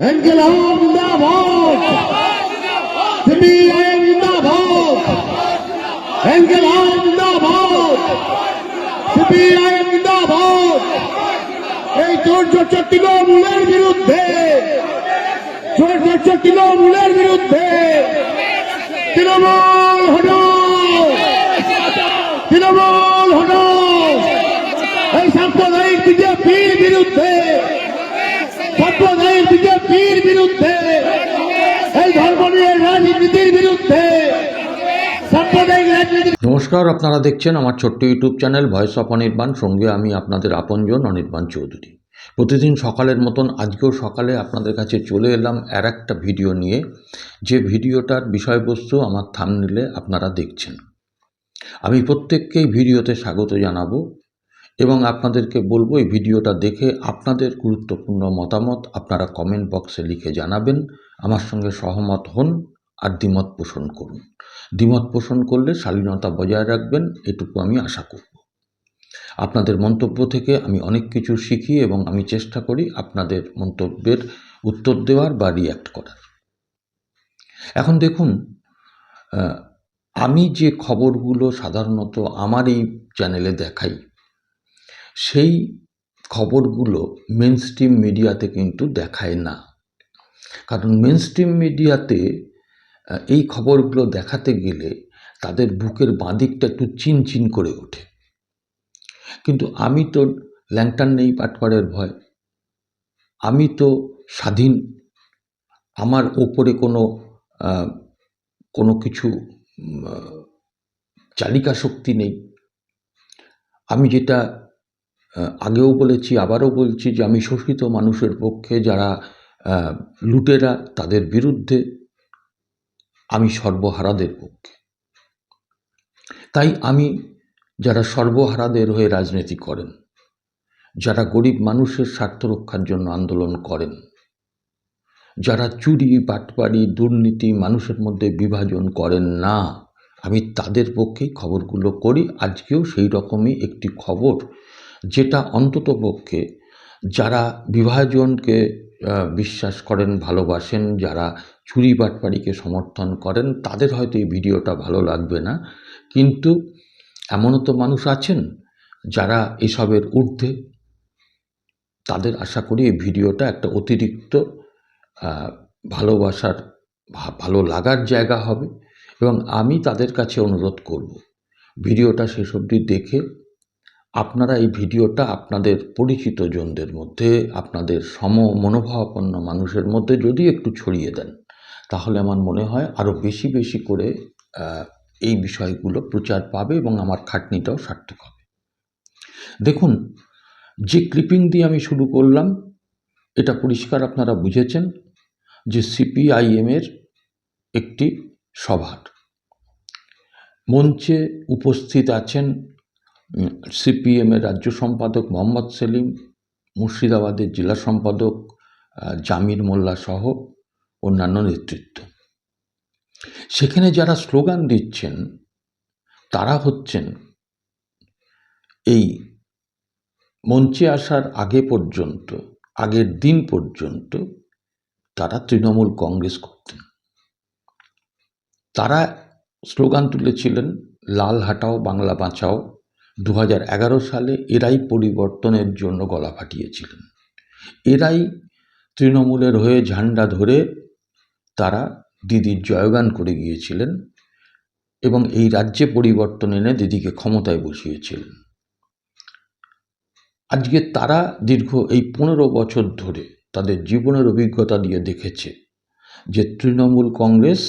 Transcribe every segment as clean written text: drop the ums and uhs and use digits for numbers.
ইনকিলাব জিন্দাবাদ, সিপিআইএম জিন্দাবাদ, ইনকিলাব জিন্দাবাদ, সিপিআইএম জিন্দাবাদ। এই চোর তৃণমূলের বিরুদ্ধে, চোর তৃণমূলের বিরুদ্ধে তৃণমূল হটাও, তৃণমূল হটাও। এই সাম্প্রদায়িক বিজেপির বিরুদ্ধে, সাম্প্রদায়িক বিজেপির বিরুদ্ধে, এই ধর্ম নিয়ে রাজনীতির বিরুদ্ধে, সাম্প্রদায়িক রাজনীতি। নমস্কার, আপনারা দেখছেন আমার ছোট্ট YouTube channel voice of Anirban. সঙ্গে আমি আপনাদের আপনজন অনির্বাণ চৌধুরী। প্রতিদিন সকালের মতন আজকেও সকালে আপনাদের কাছে চলে এলাম আর একটা ভিডিও নিয়ে, যে ভিডিওটার বিষয়বস্তু আমার থাম্বনেইলে আপনারা দেখছেন। আমি প্রত্যেককেই ভিডিওতে স্বাগত জানাবো এবং আপনাদেরকে বলবো এই ভিডিওটা দেখে আপনাদের গুরুত্বপূর্ণ মতামত আপনারা কমেন্ট বক্সে লিখে জানাবেন। আমার সঙ্গে সহমত হন আর দ্বিমত পোষণ করুন। দ্বিমত পোষণ করলে শালীনতা বজায় রাখবেন, এটুকু আমি আশা করব। আপনাদের মন্তব্য থেকে আমি অনেক কিছু শিখি এবং আমি চেষ্টা করি আপনাদের মন্তব্যের উত্তর দেওয়ার বা রিয়্যাক্ট করার। এখন দেখুন, আমি যে খবরগুলো সাধারণত আমার এই চ্যানেলে দেখাই, সেই খবরগুলো মেনস্ট্রিম মিডিয়াতে কিন্তু দেখায় না। কারণ মেনস্ট্রিম মিডিয়াতে এই খবরগুলো দেখাতে গেলে তাদের বুকের বাঁদিকটা একটু চিনচিন করে ওঠে। কিন্তু আমি তো ল্যাংটার নেই পাটপাড়ের ভয়, আমি তো স্বাধীন, আমার ওপরে কোনো কিছু চালিকা শক্তি নেই। আমি যেটা আগেও বলেছি, আবারও বলছি, যে আমি শোষিত মানুষের পক্ষে, যারা লুটেরা তাদের বিরুদ্ধে, আমি সর্বহারাদের পক্ষে। তাই আমি যারা সর্বহারাদের হয়ে রাজনীতি করেন, যারা গরিব মানুষের স্বার্থ রক্ষার জন্য আন্দোলন করেন, যারা চুরি, বাটপাড়ি, দুর্নীতি, মানুষের মধ্যে বিভাজন করেন না, আমি তাদের পক্ষেই খবরগুলো করি। আজকেও সেই রকমই একটি খবর, যেটা অন্ততপক্ষে যারা বিভাজনকে বিশ্বাস করেন, ভালোবাসেন, যারা চুরি বাটপাড়িকে সমর্থন করেন, তাদের হয়তো এই ভিডিওটা ভালো লাগবে না। কিন্তু এমনও তো মানুষ আছেন যারা এসবের ঊর্ধ্বে, তাদের আশা করি এই ভিডিওটা একটা অতিরিক্ত ভালোবাসার, ভালো লাগার জায়গা হবে। এবং আমি তাদের কাছে অনুরোধ করব, ভিডিওটা শেষ অবধি দেখে আপনারা এই ভিডিওটা আপনাদের পরিচিত জনদের মধ্যে, আপনাদের মনোভাবাপন্ন মানুষের মধ্যে যদি একটু ছড়িয়ে দেন, তাহলে আমার মনে হয় আরও বেশি বেশি করে এই বিষয়গুলো প্রচার পাবে এবং আমার খাটনিটাও সার্থক হবে। দেখুন, যে ক্লিপিং দিয়ে আমি শুরু করলাম, এটা পরিষ্কার আপনারা বুঝেছেন যে সিপিআইএমের একটি সভার মঞ্চে উপস্থিত আছেন সিপিএমের রাজ্য সম্পাদক মোহাম্মদ সেলিম, মুর্শিদাবাদের জেলা সম্পাদক জামির মোল্লা সহ অন্যান্য নেতৃত্ব। সেখানে যারা স্লোগান দিচ্ছেন তারা হচ্ছেন, এই মঞ্চে আসার আগে পর্যন্ত, আগের দিন পর্যন্ত তারা তৃণমূল কংগ্রেস করতেন। তারা স্লোগান তুলেছিলেন, লাল হাটাও বাংলা বাঁচাও। 2011 সালে এরাই পরিবর্তনের জন্য গলা ফাটিয়েছিলেন। এরাই তৃণমূলের হয়ে ঝান্ডা ধরে তারা দিদির জয়গান করে গিয়েছিলেন এবং এই রাজ্যে পরিবর্তন এনে দিদিকে ক্ষমতায় বসিয়েছিলেন। আজকে তারা দীর্ঘ এই 15 বছর ধরে তাদের জীবনের অভিজ্ঞতা দিয়ে দেখেছে যে তৃণমূল কংগ্রেস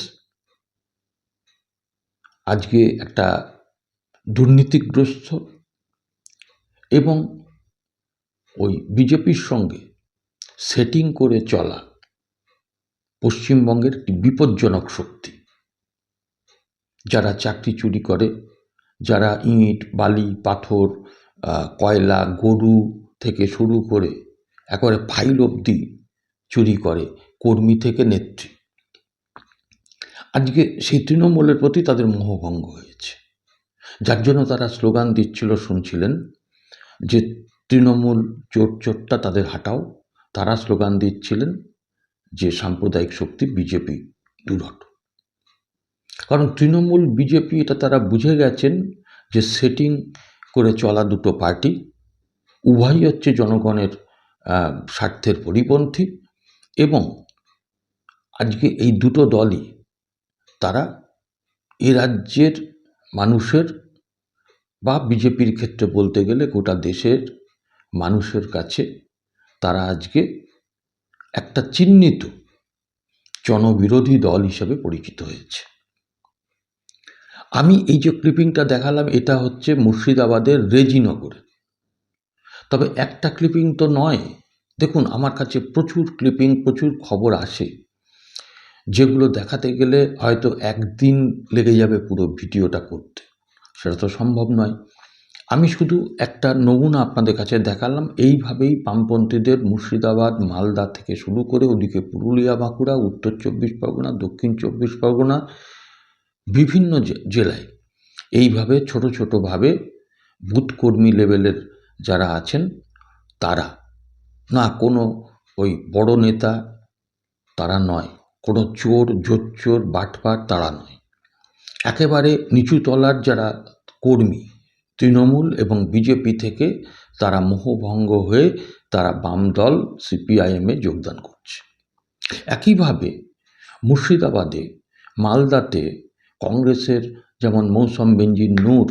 আজকে একটা দুর্নীতিগ্রস্ত এবং ওই বিজেপির সঙ্গে সেটিং করে চলা পশ্চিমবঙ্গের একটি বিপজ্জনক শক্তি। যারা চাকরি চুরি করে, যারা ইট, বালি, পাথর, কয়লা, গরু থেকে শুরু করে একেবারে ফাইল অবধি চুরি করে, কর্মী থেকে নেত্রী, আজকে সেই তৃণমূলের প্রতি তাদের মোহভঙ্গ হয়েছে। যার জন্য তারা স্লোগান দিচ্ছিল, শুনছিলেন যে তৃণমূল চোরটা তাদের হাঁটাও। তারা স্লোগান দিচ্ছিলেন যে সাম্প্রদায়িক শক্তি বিজেপি দুর্ঘট। কারণ তৃণমূল বিজেপি এটা তারা বুঝে গেছেন যে সেটিং করে চলা দুটো পার্টি, উভয়ই হচ্ছে জনগণের স্বার্থের পরিপন্থী, এবং আজকে এই দুটো দলই তারা এ রাজ্যের মানুষের বা বিজেপির ক্ষেত্রে বলতে গেলে গোটা দেশের মানুষের কাছে তারা আজকে একটা চিহ্নিত জনবিরোধী দল হিসেবে পরিচিত হয়েছে। আমি এই যে ক্লিপিংটা দেখালাম এটা হচ্ছে মুর্শিদাবাদের রেজিনগরে, তবে একটা ক্লিপিং তো নয়। দেখুন, আমার কাছে প্রচুর ক্লিপিং, প্রচুর খবর আসে, যেগুলো দেখাতে গেলে হয়তো একদিন লেগে যাবে পুরো ভিডিওটা করতে, সেটা তো সম্ভব নয়। আমি শুধু একটা নমুনা আপনাদের কাছে দেখালাম। এইভাবেই বামপন্থীদের মুর্শিদাবাদ, মালদা থেকে শুরু করে ওদিকে পুরুলিয়া, বাঁকুড়া, উত্তর 24 পরগনা, দক্ষিণ 24 পরগনা, বিভিন্ন জেলায় এইভাবে ছোট ছোটোভাবে বুথকর্মী লেভেলের যারা আছেন তারা, না কোনো ওই বড় নেতা তারা নয়, কোনো চোর, জোচ্চোর, বাটপার তারা নয়, একেবারে নিচু তলার যারা কর্মী তৃণমূল এবং বিজেপি থেকে তারা মোহভঙ্গ হয়ে তারা বাম দল সিপিআইএমে যোগদান করছে। একইভাবে মুর্শিদাবাদে, মালদাতে কংগ্রেসের যেমন মৌসম বেনজির নূর,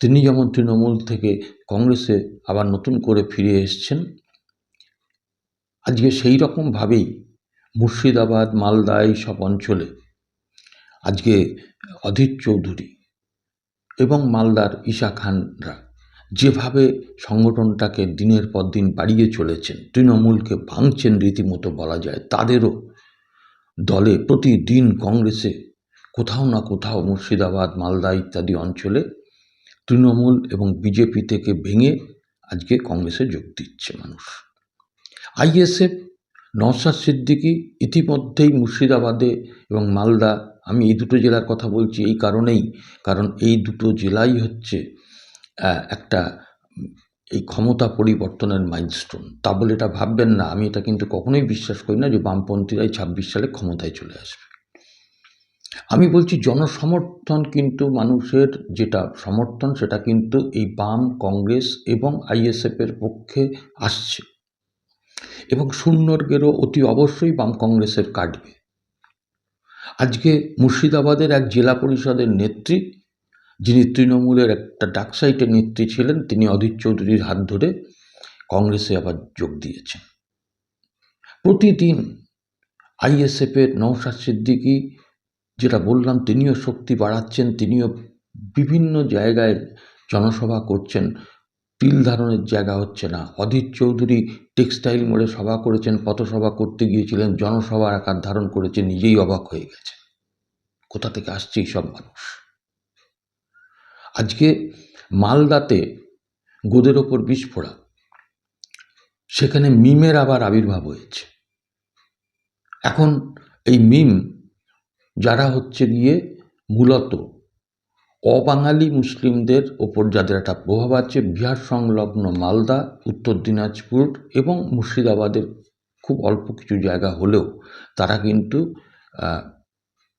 তিনি যেমন তৃণমূল থেকে কংগ্রেসে আবার নতুন করে ফিরে এসছেন, আজকে সেই রকমভাবেই মুর্শিদাবাদ, মালদা এই সব অঞ্চলে আজকে অধীর চৌধুরী এবং মালদার ঈশা খানরা যেভাবে সংগঠনটাকে দিনের পর দিন বাড়িয়ে চলেছেন, তৃণমূলকে ভাঙছেন রীতিমতো বলা যায়, তাদেরও দলে প্রতিদিন কংগ্রেসে কোথাও না কোথাও মুর্শিদাবাদ, মালদা ইত্যাদি অঞ্চলে তৃণমূল এবং বিজেপি থেকে ভেঙে আজকে কংগ্রেসে যোগ দিচ্ছে মানুষ। আইএসএফ, নওশাদ সিদ্দিকী ইতিমধ্যেই মুর্শিদাবাদে এবং মালদা, আমি এই দুটো জেলার কথা বলছি এই কারণেই, কারণ এই দুটো জেলাই হচ্ছে একটা এই ক্ষমতা পরিবর্তনের মাইলস্টোন। তা বলে এটা ভাববেন না, আমি এটা কিন্তু কখনোই বিশ্বাস করি না যে বামপন্থীরাই 26 সালে ক্ষমতায় চলে আসবে। আমি বলছি জনসমর্থন, কিন্তু মানুষের যেটা সমর্থন সেটা কিন্তু এই বাম, কংগ্রেস এবং আইএসএফের পক্ষে আসছে, এবং শূন্যর গেরো অতি অবশ্যই বাম কংগ্রেসের কাটবে। আজকে মুর্শিদাবাদের এক জেলা পরিষদের নেত্রী, যিনি তৃণমূলের একটা ডাকসাইটের নেত্রী ছিলেন, তিনি অধীর চৌধুরীর হাত ধরে কংগ্রেসে আবার যোগ দিয়েছেন। প্রতিদিন আইএসএফের নওশাদ সিদ্দিকী, যেটা বললাম, তিনিও শক্তি বাড়াচ্ছেন, তিনিও বিভিন্ন জায়গায় জনসভা করছেন, তিল ধারণের জায়গা হচ্ছে না। অধীর চৌধুরী টেক্সটাইল মোড়ে সভা করেছেন, পথসভা করতে গিয়েছিলেন, জনসভার আকার ধারণ করেছে, নিজেই অবাক হয়ে গেছে কোথা থেকে আসছে এই সব মানুষ। আজকে মালদাতে গোদের ওপর বিস্ফোরা, সেখানে মিমের আবার আবির্ভাব হয়েছে। এখন এই মিম যারা হচ্ছে গিয়ে মূলত অবাঙালি মুসলিমদের ওপর যাদের একটা প্রভাব আছে, বিহার সংলগ্ন মালদা, উত্তর দিনাজপুর এবং মুর্শিদাবাদের খুব অল্প কিছু জায়গা হলেও তারা কিন্তু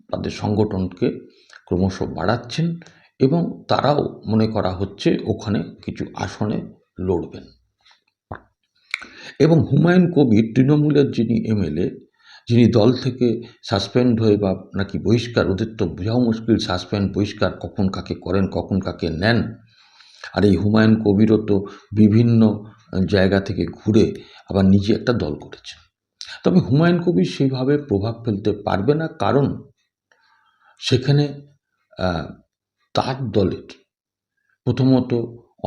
তাদের সংগঠনকে ক্রমশ বাড়াচ্ছেন, এবং তারাও মনে করা হচ্ছে ওখানে কিছু আসনে লড়বেন। এবং হুমায়ুন কবির, তৃণমূলের যিনি এমএলএ, যিনি দল থেকে সাসপেন্ড হয়ে বা নাকি বহিষ্কার, ওদের তো বোঝাও মুশকিল সাসপেন্ড বহিষ্কার কখন কাকে করেন, কখন কাকে নেন। আর এই হুমায়ুন কবিরও তো বিভিন্ন জায়গা থেকে ঘুরে আবার নিজে একটা দল করেছেন। তবে হুমায়ুন কবির সেইভাবে প্রভাব ফেলতে পারবে না, কারণ সেখানে তার দলের প্রথমত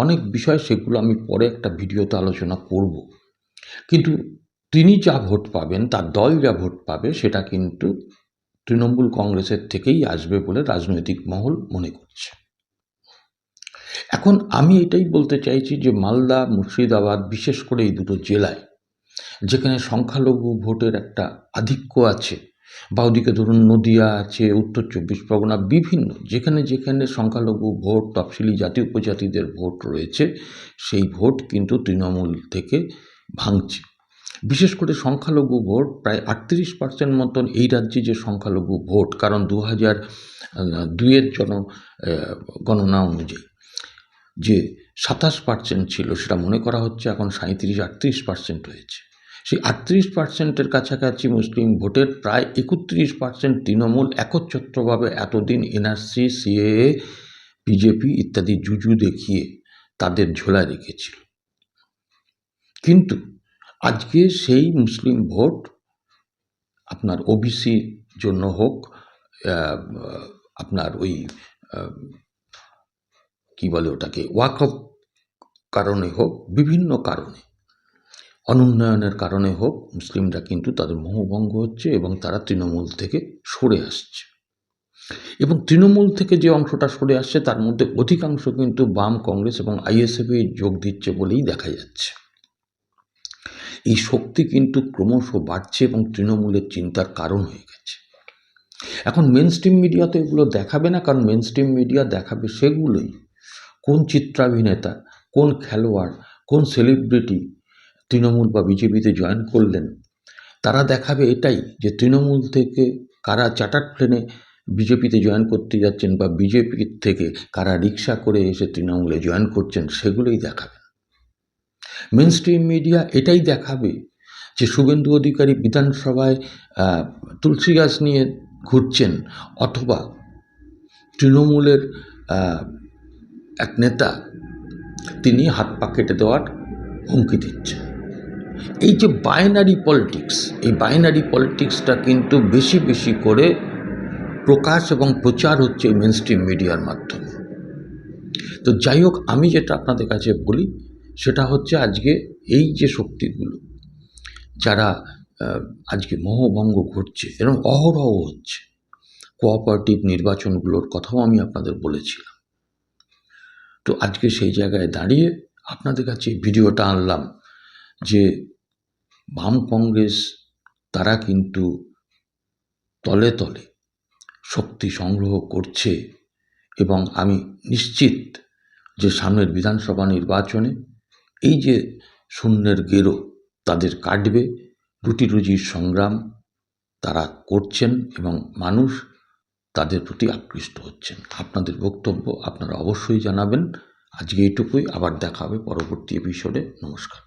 অনেক বিষয়, সেগুলো আমি পরে একটা ভিডিওতে আলোচনা করব, কিন্তু তিনি যা ভোট পাবেন, তার দল যা ভোট পাবে, সেটা কিন্তু তৃণমূল কংগ্রেসের থেকেই আসবে বলে রাজনৈতিক মহল মনে করছে। এখন আমি এটাই বলতে চাইছি যে মালদা, মুর্শিদাবাদ, বিশেষ করে এই দুটো জেলায় যেখানে সংখ্যালঘু ভোটের একটা আধিক্য আছে, বা ওদিকে ধরুন নদিয়া আছে, উত্তর 24 পরগনা, বিভিন্ন যেখানে যেখানে সংখ্যালঘু ভোট, তফসিলি জাতি উপজাতিদের ভোট রয়েছে, সেই ভোট কিন্তু তৃণমূল থেকে ভাঙছে। বিশেষ করে সংখ্যালঘু ভোট প্রায় 38% মতন এই রাজ্যে যে সংখ্যালঘু ভোট, কারণ 2002-এর গণনা অনুযায়ী যে 27% ছিল, সেটা মনে করা হচ্ছে এখন 37-38% হয়েছে। সেই 38%-এর কাছাকাছি মুসলিম ভোটের প্রায় 31% তৃণমূল একচ্ছত্রভাবে এতদিন এনআরসি, সিএএ, বিজেপি ইত্যাদি জুজু দেখিয়ে তাদের ঝোলায় রেখেছিল। কিন্তু আজকে সেই মুসলিম ভোট আপনার ওবিসি জন্য হোক, আপনার ওই কি বলে ওটাকে, ওয়াকফ কারণে হোক, বিভিন্ন কারণে, অনুন্নয়নের কারণে হোক, মুসলিমরা কিন্তু তাদের মোহভঙ্গ হচ্ছে এবং তারা তৃণমূল থেকে সরে আসছে। এবং তৃণমূল থেকে যে অংশটা সরে আসছে তার মধ্যে অধিকাংশ কিন্তু বাম, কংগ্রেস এবং আইএসএফে যোগ দিচ্ছে বলেই দেখা যাচ্ছে। এই শক্তি কিন্তু ক্রমশ বাড়ছে এবং তৃণমূলের চিন্তার কারণ হয়ে গেছে। এখন মেন স্ট্রিম মিডিয়া তো এগুলো দেখাবে না, কারণ মেন স্ট্রিম মিডিয়া দেখাবে সেগুলোই কোন চিত্রাভিনেতা, কোন খেলোয়াড়, কোন সেলিব্রিটি তৃণমূল বা বিজেপিতে জয়েন করলেন। তারা দেখাবে এটাই যে তৃণমূল থেকে কারা চার্টার্ড প্লেনে বিজেপিতে জয়েন করতে যাচ্ছেন বা বিজেপি থেকে কারা রিক্সা করে এসে তৃণমূলে জয়েন করছেন, সেগুলোই দেখাবে। মেন স্ট্রিম মিডিয়া এটাই দেখাবে যে শুভেন্দু অধিকারী বিধানসভায় তুলসী গাছ নিয়ে ঘুরছেন, অথবা তৃণমূলের এক নেতা তিনি হাত পা কেটে দেওয়ার হুমকি দিচ্ছেন। এই যে বাইনারি পলিটিক্স, এই বাইনারি পলিটিক্সটা কিন্তু বেশি বেশি করে প্রকাশ এবং প্রচার হচ্ছে মেন স্ট্রিম মিডিয়ার মাধ্যমে। তো যাই হোক, আমি যেটা আপনাদের কাছে বলি সেটা হচ্ছে আজকে এই যে শক্তিগুলো যারা আজকে মোহভঙ্গ ঘটছে এবং অহরহ হচ্ছে, কোঅপারেটিভ নির্বাচনগুলোর কথাও আমি আপনাদের বলেছিলাম। তো আজকে সেই জায়গায় দাঁড়িয়ে আপনাদের কাছে ভিডিওটা আনলাম যে বাম কংগ্রেস তারা কিন্তু তলে তলে শক্তি সংগ্রহ করছে এবং আমি নিশ্চিত যে সামনের বিধানসভা নির্বাচনে এই যে শূন্যের গেরো তাদের কাটবে। রুটি রুজির সংগ্রাম তারা করছেন এবং মানুষ তাদের প্রতি আকৃষ্ট হচ্ছেন। আপনাদের বক্তব্য আপনারা অবশ্যই জানাবেন। আজকে এইটুকুই, আবার দেখা হবে পরবর্তী এপিসোডে। নমস্কার।